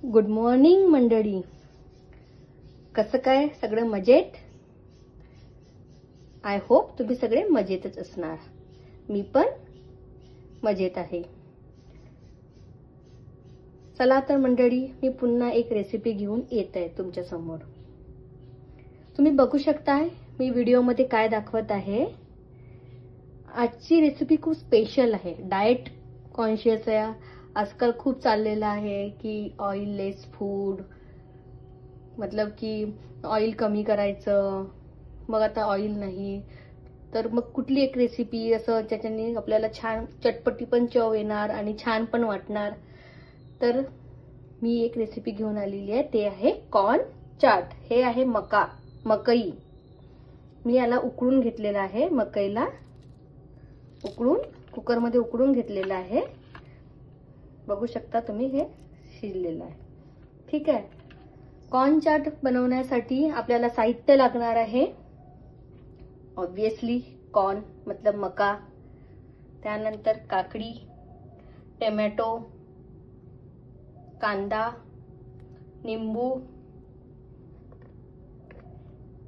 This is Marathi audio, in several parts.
गुड मॉर्निंग मंडळी. कसं काय सगळं मजेत? आय होप तुम्ही सगळे मजेतच असणार. मी पण मजेत आहे. चला तर मंडळी, मी पुन्हा एक रेसिपी घेऊन येत आहे तुमच्या समोर. तुम्ही बघू शकताय मी व्हिडिओमध्ये काय दाखवत आहे. आजची रेसिपी खूप स्पेशल आहे. डाएट कॉन्शियस आहे. आजकाल खूप चाललेलं आहे की ऑइल लेस फूड, मतलब की ऑइल कमी करायचं. मग आता ऑइल नाही तर मग कुठली एक रेसिपी असं ज्याच्याने आपल्याला छान चटपटी पण चव येणार आणि छान पण वाटणार. तर मी एक रेसिपी घेऊन आलेली आहे, ते आहे कॉर्न चाट. हे आहे मकई. मी याला उकळून घेतलेला आहे. मकईला उकळून कुकरमध्ये उकळून घेतलेलं आहे. बघू शकता तुम्ही, हे शिजलेलं आहे. ठीक आहे. कॉर्न चाट बनवण्यासाठी आपल्याला साहित्य लागणार आहे ऑब्वियसली कॉर्न मतलब मका, त्यानंतर काकडी, टोमॅटो, कांदा, निंबू,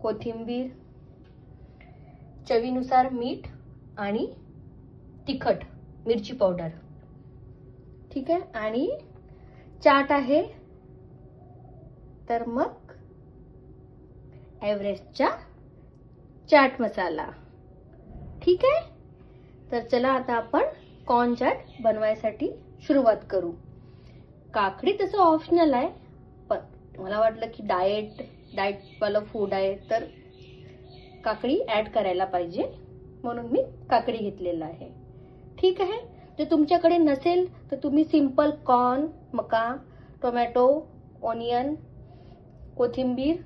कोथिंबीर, चवीनुसार मीठ आणि तिखट मिरची पावडर. ठीक आहे. आणि चाट आहे तर मग एव्हरेस्टचा चाट मसाला. ठीक आहे. तर चला आता आपण कॉर्न चाट बनवायसाठी सुरुवात करू. काकडी तसं ऑप्शनल आहे, पण मला वाटलं की डाएट वाला फूड आहे तर काकडी ऍड करायला पाहिजे, म्हणून मी काकडी घेतलेला आहे. ठीक आहे. जर तुमच्याकडे नसेल तर तुम्ही सिंपल कॉर्न, मका, टोमॅटो, ऑनियन, कोथिंबीर,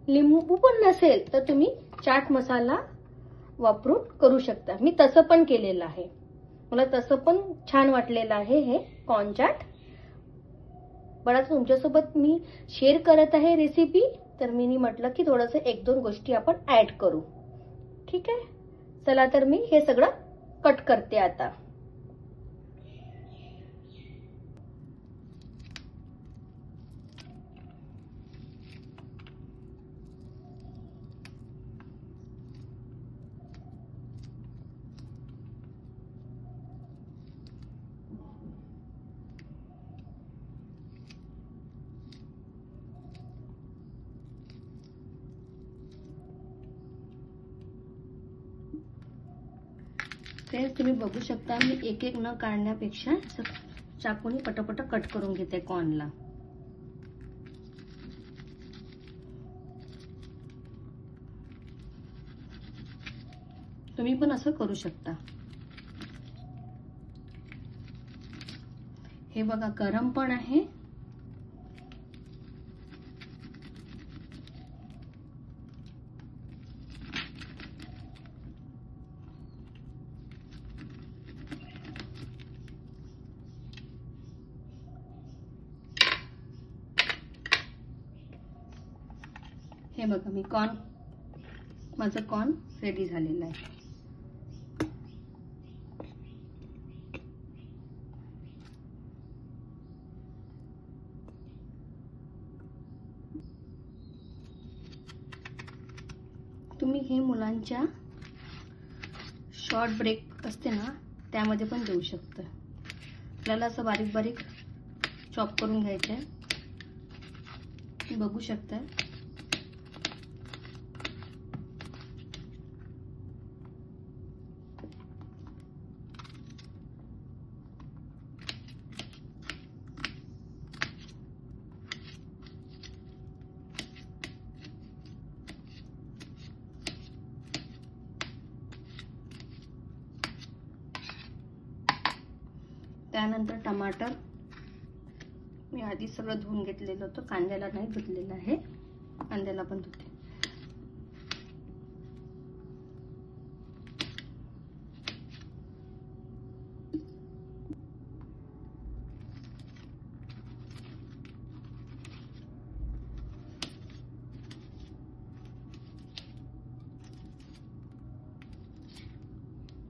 लिंबू पण नसेल तर तुम्ही चाट मसाला वापरून करू शकता. मी तसं पण केलेलं आहे. मला तसं पण छान वाटलेलं आहे हे कॉर्न चाट. बराच तुमच्यासोबत मी शेअर करत आहे रेसिपी, तर मी म्हटलं की थोडंसं एक दोन गोष्टी आपण ऍड करू. ठीक आहे. चला तर मी हे सगळं कट करते आता. ते तुम्ही बघू शकता, मी एक एक न काढण्यापेक्षा चाकूने पटापट कट करून घेते कॉर्नला. तुम्ही पण असं करू शकता. हे बघा गरम पण आहे. हे बघा मी माझं कॉर्न रेडी झालेलं आहे. तुम्ही हे मुलांच्या शॉर्ट ब्रेक असते ना त्यामध्ये पण देऊ शकता. आपल्याला असं बारीक बारीक चॉप करून घ्यायचं आहे. बघू शकता. त्यानंतर टमाटर मी आधी सगळं धुवून घेतलेलं होतं. कांद्याला नाही धुतलेलं आहे, कांद्याला पण धुते.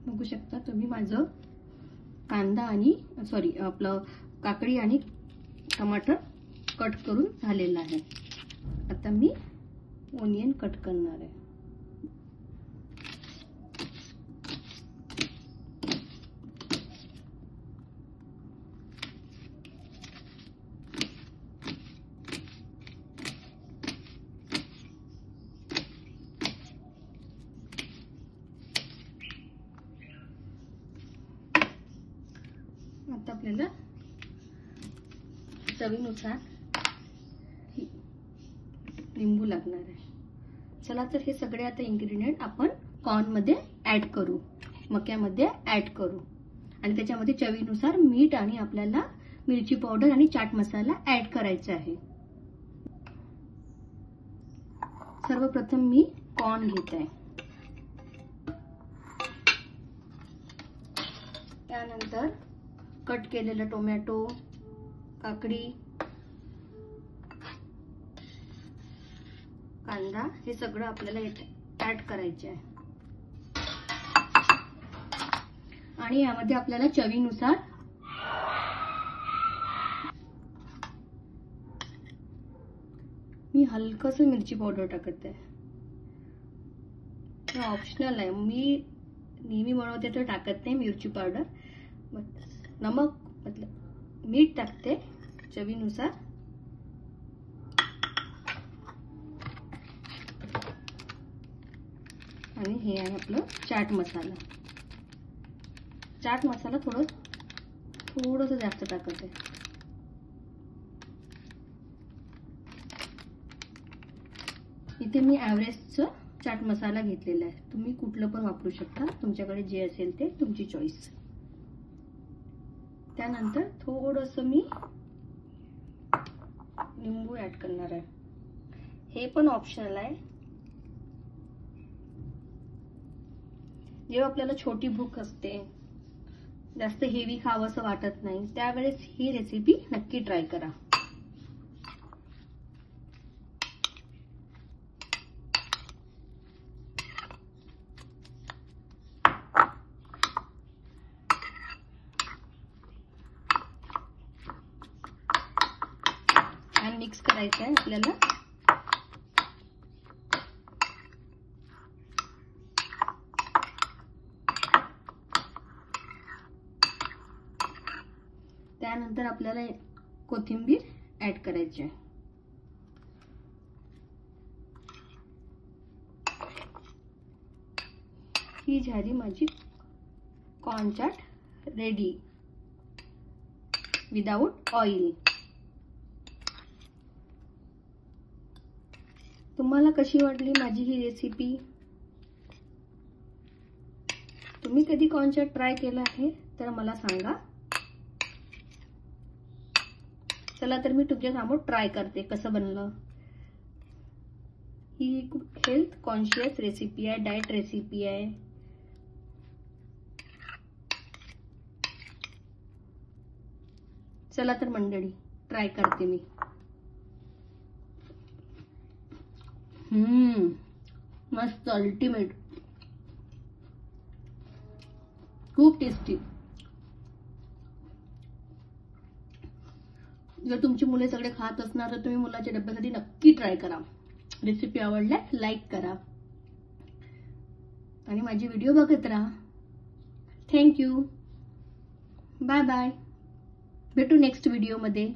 बघू शकता तुम्ही माझं कांदा आणि आपलं काकडी आणि टमाटर कट करून झालेला आहे. आता मी ओनियन कट करणार आहे. आता आपल्याला चवीनुसार लिंबू लागणार आहे. चला तर हे सगळे आता इन्ग्रेडियंट आपण कॉर्न मध्ये ऍड करू, मक्यामध्ये ऍड करू आणि त्याच्यामध्ये चवीनुसार मीठ आणि आपल्याला मिरची पावडर आणि चाट मसाला ऍड करायचा आहे. सर्वप्रथम मी कॉर्न घेत आहे. त्यानंतर कट केलेला टोमॅटो, काकडी, कांदा हे सगळं आपल्याला ऍड करायचे आहे. आणि यामध्ये आपल्याला चवीनुसार मी हलकसं मिरची पावडर टाकत आहे. हे ऑप्शनल आहे, मी नेहमी बनवते तर टाकत नाही मिरची पावडर. नमक मतलब मीठ टाकते चवीनुसार. आणि हे आहे आपलं चाट मसाला. चाट मसाला थोडंसं जास्त टाकत आहे. इथे मी एव्हरेस्टचं चाट मसाला घेतलेला आहे. तुम्ही कुठलं पण वापरू शकता, तुमच्याकडे जे असेल ते तुमची चॉईस. त्यानंतर थोडंसं मी लिंबू ऍड करणार आहे. हे पण ऑप्शनल आहे. जेव्हा आपल्याला छोटी भूक असते, जास्त हेवी खावंसं वाटत नाही, त्यावेळेस ही रेसिपी नक्की ट्राय करा. आणि मिक्स करायचं आहे आपल्याला. त्यानंतर आपल्याला कोथिंबीर ऍड करायची आहे. ही झाली माझी corn chaat ready without oil. तुम्हाला कशी वाटली माझी ही रेसिपी? तुम्ही कधी कॉर्न चाट ट्राय केला आहे तर मला सांगा. चला तर मी तुमच्या समोर ट्राय करते कसं बनलं. ही खूप हेल्थ कॉन्शियस रेसिपी आहे, डाएट रेसिपी आहे. चला तर मंडळी ट्राय करते मी. मस्त, अल्टिमेट, खूप टेस्टी. जर तुमची मुले सगळे खात असणार तर तुम्ही मुलाच्या डब्यासाठी नक्की ट्राय करा. रेसिपी आवडल्यास लाईक करा आणि माझी व्हिडिओ बघत राहा. थँक्यू. Bye bye. भेटू नेक्स्ट व्हिडिओमध्ये.